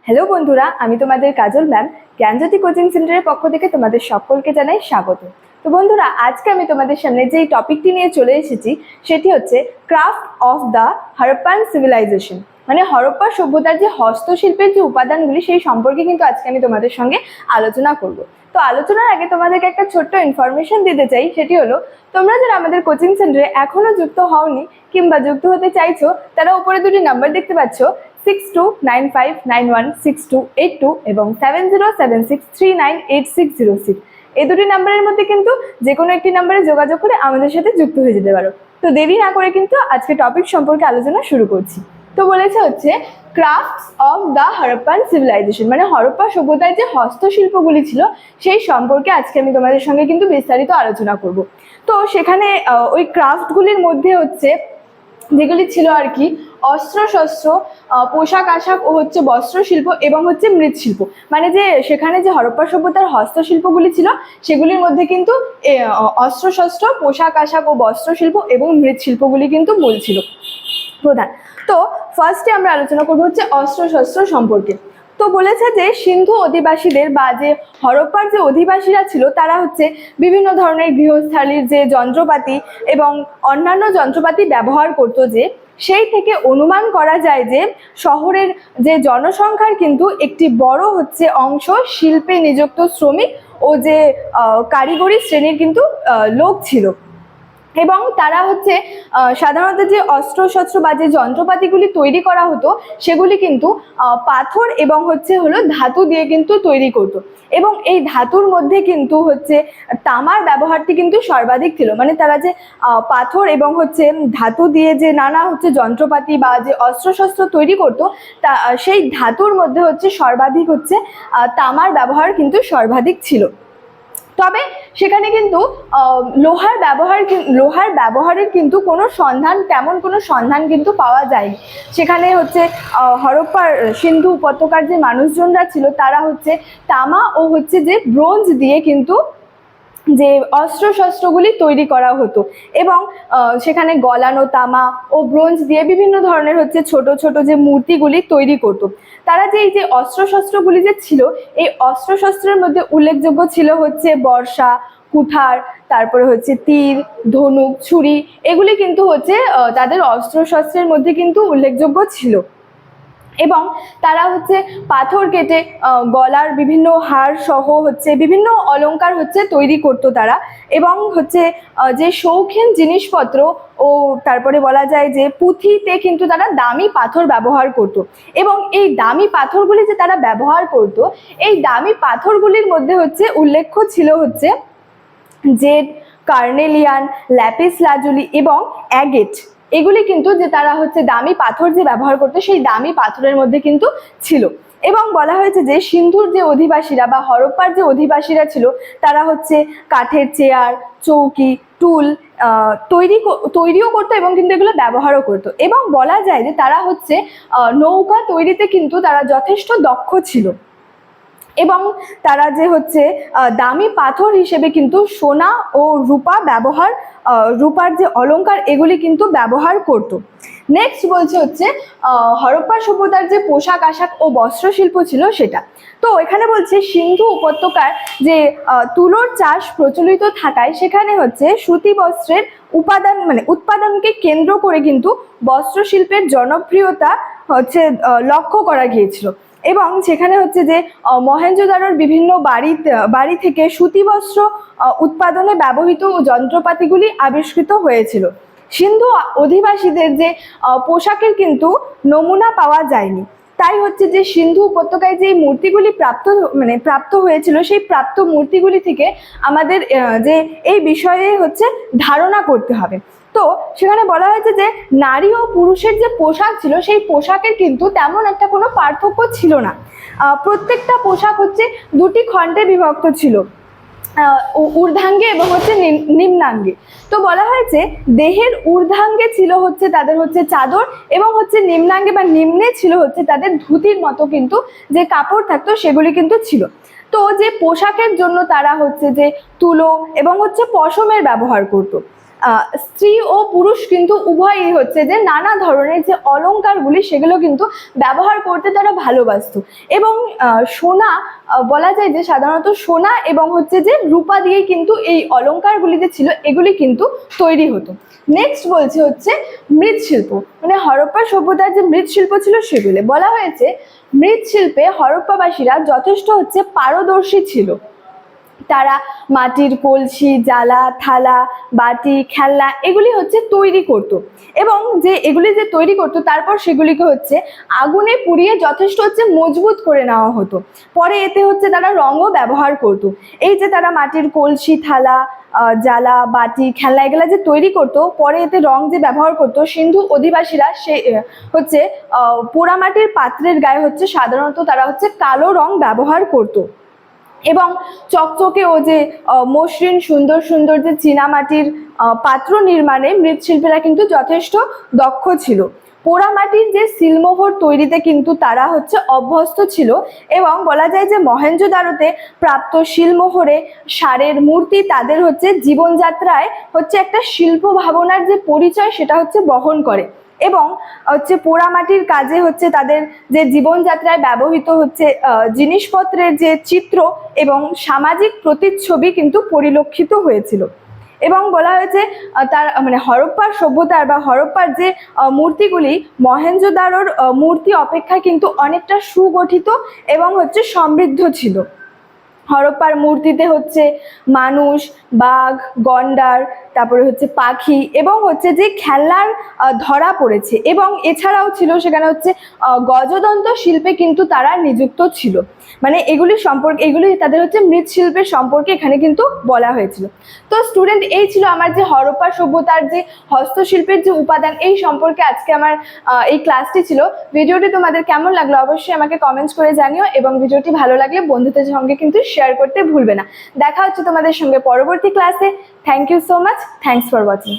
Hello বন্ধুরা, আমি তোমাদের কাজল ম্যাম জ্ঞানজ্যোতি কোচিং সেন্টারের পক্ষ থেকে তোমাদের সকলকে জানাই স্বাগত। তো বন্ধুরা, আজকে আমি তোমাদের সামনে যে টপিকটি নিয়ে চলে এসেছি সেটি হচ্ছে craft of the Harappan civilisation, মানে হরপ্পা সভ্যতার যে হস্তশিল্পের যে উপাদানগুলি সেই সম্পর্কে কিন্তু আজকে আমি তোমাদের সঙ্গে আলোচনা করব। তো আলোচনার আগে তোমাদেরকে একটা ছোট্ট ইনফরমেশন দিতে চাই, সেটি হলো তোমরা যারা আমাদের কোচিং সেন্টারে এখনো যুক্ত হওনি কিংবা যুক্ত হতে চাইছো, তারা উপরে দুটি নাম্বার দেখতে পাচ্ছ 6295916282 এবং 7076398606। এই দুটি নাম্বারের মধ্যে কিন্তু যে কোনো একটি নাম্বারে যোগাযোগ করে আমাদের সাথে যুক্ত হয়ে যেতে পারো। তো দেরি না করে কিন্তু আজকে টপিক সম্পর্কে আলোচনা শুরু করছি। তো বলেছে হচ্ছে crafts of the Harappan civilisation, মানে হরপ্পা সভ্যতার যে হস্তশিল্পগুলি ছিল সেই সম্পর্কে আজকে আমি তোমাদের সঙ্গে কিন্তু বিস্তারিত আলোচনা করব। তো সেখানে ওই ক্রাফটগুলির মধ্যে হচ্ছে যেগুলি ছিল আর কি অস্ত্র শস্ত্র, পোশাক আশাক ও হচ্ছে বস্ত্রশিল্প এবং হচ্ছে মৃৎশিল্প, মানে যে সেখানে যে হরপ্পা সভ্যতার হস্তশিল্পগুলি ছিল সেগুলির মধ্যে কিন্তু অস্ত্রশস্ত্র, পোশাক আশাক ও বস্ত্রশিল্প এবং মৃৎশিল্পগুলি কিন্তু মূল ছিল প্রধান। তো ফার্স্টে আমরা আলোচনা করবো হচ্ছে অস্ত্রশস্ত্র সম্পর্কে। তো বলেছে যে সিন্ধু অধিবাসীদের বা যে হরপ্পার যে অধিবাসীরা ছিল তারা হচ্ছে বিভিন্ন ধরনের গৃহস্থালির যে যন্ত্রপাতি এবং অন্যান্য যন্ত্রপাতি ব্যবহার করতো, যে সেই থেকে অনুমান করা যায় যে শহরের যে জনসংখ্যার কিন্তু একটি বড় হচ্ছে অংশ শিল্পে নিযুক্ত শ্রমিক ও যে কারিগরি শ্রেণীর কিন্তু লোক ছিল। এবং তারা হচ্ছে সাধারণত যে অস্ত্রশস্ত্র বা যে যন্ত্রপাতিগুলি তৈরি করা হতো সেগুলি কিন্তু পাথর এবং হলো ধাতু দিয়ে কিন্তু তৈরি করতো, এবং এই ধাতুর মধ্যে কিন্তু হচ্ছে তামার ব্যবহারটি কিন্তু সর্বাধিক ছিল। মানে তারা যে পাথর এবং ধাতু দিয়ে যে নানা যন্ত্রপাতি বা যে অস্ত্রশস্ত্র তৈরি করতো, তা সেই ধাতুর মধ্যে সর্বাধিক তামার ব্যবহার কিন্তু সর্বাধিক ছিল। তবে সেখানে কিন্তু লোহার ব্যবহারের কিন্তু তেমন কোনো সন্ধান কিন্তু পাওয়া যায়নি। সেখানে হরপ্পার সিন্ধু উপত্যকার যে মানুষজনরা ছিল তারা তামা ও যে ব্রোঞ্জ দিয়ে কিন্তু যে অস্ত্রশস্ত্রগুলি তৈরি করা হতো, এবং সেখানে গলানো তামা ও ব্রোঞ্জ দিয়ে বিভিন্ন ধরনের ছোট ছোট যে মূর্তিগুলি তৈরি করত। তারা যে এই যে অস্ত্রশস্ত্রগুলি যে ছিল, এই অস্ত্রশস্ত্রের মধ্যে উল্লেখযোগ্য ছিল বর্শা, কুঠার, তারপরে তীর, ধনুক, ছুরি, এগুলি কিন্তু তাদের অস্ত্রশস্ত্রের মধ্যে কিন্তু উল্লেখযোগ্য ছিল। এবং তারা পাথর কেটে গলার বিভিন্ন হার সহ বিভিন্ন অলংকার তৈরি করতো তারা, এবং যে শৌখিন জিনিসপত্র ও তারপরে বলা যায় যে পুঁথিতে কিন্তু তারা দামি পাথর ব্যবহার করতো। এবং এই দামি পাথরগুলি যে তারা ব্যবহার করতো, এই দামি পাথরগুলির মধ্যে উল্লেখ্য ছিল জেড, কার্নেলিয়ান, ল্যাপিস লাজুলি এবং অ্যাগেট। এগুলি কিন্তু যে তারা দামি পাথর যে ব্যবহার করতো সেই দামি পাথরের মধ্যে কিন্তু ছিল। এবং বলা হয়েছে যে সিন্ধুর যে অধিবাসীরা বা হরপ্পার যে অধিবাসীরা ছিল তারা কাঠের চেয়ার, চৌকি, টুল তৈরিও করতো এবং কিন্তু এগুলো ব্যবহারও করতো। এবং বলা যায় যে তারা নৌকা তৈরিতে কিন্তু তারা যথেষ্ট দক্ষ ছিল, এবং তারা যে দামি পাথর হিসেবে কিন্তু সোনা ও রূপার যে অলংকার এগুলি কিন্তু ব্যবহার করত। নেক্সট বলছে হরপ্পা সভ্যতার যে পোশাক আশাক ও বস্ত্রশিল্প ছিল সেটা। তো এখানে বলছে সিন্ধু উপত্যকার যে তুলোর চাষ প্রচলিত থাকায় সেখানে সুতি বস্ত্রের উৎপাদনকে কেন্দ্র করে কিন্তু বস্ত্রশিল্পের জনপ্রিয়তা লক্ষ্য করা গিয়েছিল। এবং সেখানে যে মহেঞ্জোদারোর বিভিন্ন বাড়ি থেকে সুতি বস্ত্র উৎপাদনে ব্যবহৃত যন্ত্রপাতিগুলি আবিষ্কৃত হয়েছিল। সিন্ধু অধিবাসীদের যে পোশাকের কিন্তু নমুনা পাওয়া যায়নি, তাই যে সিন্ধু উপত্যকায় যে মূর্তিগুলি প্রাপ্ত হয়েছিল সেই প্রাপ্ত মূর্তিগুলি থেকে আমাদের যে এই বিষয়ে ধারণা করতে হবে। তো সেখানে বলা হয়েছে যে নারী ও পুরুষের যে পোশাক ছিল সেই পোশাকের কিন্তু তেমন একটা কোনো পার্থক্য ছিল না। প্রত্যেকটা পোশাক দুটি খণ্ডে বিভক্ত ছিল, ঊর্ধ্বাঙ্গে এবং নিম্নাঙ্গে। তো বলা হয়েছে দেহের ঊর্ধ্বাঙ্গে ছিল তাদের চাদর, এবং নিম্নাঙ্গে বা নিম্নে ছিল তাদের ধুতির মতো কিন্তু যে কাপড় থাকতো সেগুলি কিন্তু ছিল। তো যে পোশাকের জন্য তারা যে তুলো এবং পশমের ব্যবহার করতো। স্ত্রী ও পুরুষ কিন্তু উভয়ই হচ্ছে যে নানা ধরনের যে অলংকারগুলি সেগুলো কিন্তু ব্যবহার করতে তারা ভালোবাসতো। এবং সোনা বলা যায় যে সাধারণত সোনা এবং হচ্ছে যে রূপা দিয়েই কিন্তু এই অলংকারগুলি যে ছিল এগুলি কিন্তু তৈরি হতো। নেক্সট বলছে হচ্ছে মৃৎশিল্প, মানে হরপ্পা সভ্যতার যে মৃৎশিল্প ছিল সেগুলি বলা হয়েছে। মৃৎশিল্পে হরপ্পাবাসীরা যথেষ্ট হচ্ছে পারদর্শী ছিল। তারা মাটির কলসি, জালা, থালা, বাটি, খেলনা এগুলি হচ্ছে তৈরি করত, এবং যে এগুলি যে তৈরি করতো তারপর সেগুলিকে হচ্ছে আগুনে পুড়িয়ে যথেষ্ট হচ্ছে মজবুত করে নেওয়া হতো। পরে এতে হচ্ছে তারা রঙও ব্যবহার করত। এই যে তারা মাটির কলসি, থালা, জালা, বাটি, খেলনা এগুলা যে তৈরি করতো, পরে এতে রং যে ব্যবহার করতো, সিন্ধু অধিবাসীরা সে হচ্ছে পোড়ামাটির পাত্রের গায়ে হচ্ছে সাধারণত তারা হচ্ছে কালো রং ব্যবহার করতো। এবং চকচকে ও যে মসৃণ সুন্দর সুন্দর যে চীনামাটির পাত্র নির্মাণে মৃৎশিল্পীরা কিন্তু যথেষ্ট দক্ষ ছিল। পোড়ামাটির যে সিলমোহর তৈরিতে কিন্তু তারা হচ্ছে অভ্যস্ত ছিল, এবং বলা যায় যে মহেঞ্জোদারোতে প্রাপ্ত শিলমোহরে সারের মূর্তি তাদের হচ্ছে জীবনযাত্রায় হচ্ছে একটা শিল্প ভাবনার যে পরিচয় সেটা হচ্ছে বহন করে। এবং হচ্ছে পোড়ামাটির কাজে হচ্ছে তাদের যে জীবনযাত্রায় ব্যবহৃত হচ্ছে জিনিসপত্রের যে চিত্র এবং সামাজিক প্রতিচ্ছবি কিন্তু পরিলক্ষিত হয়েছিল। এবং বলা হয়েছে তার মানে হরপ্পার সভ্যতার বা হরপ্পার যে মূর্তিগুলি মহেঞ্জোদারোর মূর্তি অপেক্ষা কিন্তু অনেকটা সুগঠিত এবং হচ্ছে সমৃদ্ধ ছিল। হরপ্পার মূর্তিতে হচ্ছে মানুষ, বাঘ, গন্ডার, তারপরে হচ্ছে পাখি এবং হচ্ছে যে খেলনার ধরা পড়েছে, এবং এছাড়াও ছিল সেখানে হচ্ছে গজদন্ত শিল্পে কিন্তু তারা নিযুক্ত ছিল। মানে এগুলি সম্পর্কে, এগুলি তাদের হচ্ছে মৃৎশিল্পের সম্পর্কে এখানে কিন্তু বলা হয়েছিল। তো স্টুডেন্ট, এই ছিল আমার যে হরপ্পা সভ্যতার যে হস্তশিল্পের যে উপাদান এই সম্পর্কে আজকে আমার এই ক্লাসটি ছিল। ভিডিওটি তোমাদের কেমন লাগলো অবশ্যই আমাকে কমেন্টস করে জানিও, এবং ভিডিওটি ভালো লাগলে বন্ধুদের সঙ্গে কিন্তু শেয়ার করতে ভুলবে না। দেখা হচ্ছে তোমাদের সঙ্গে পরবর্তী ক্লাসে। Thank you so much, thanks for watching.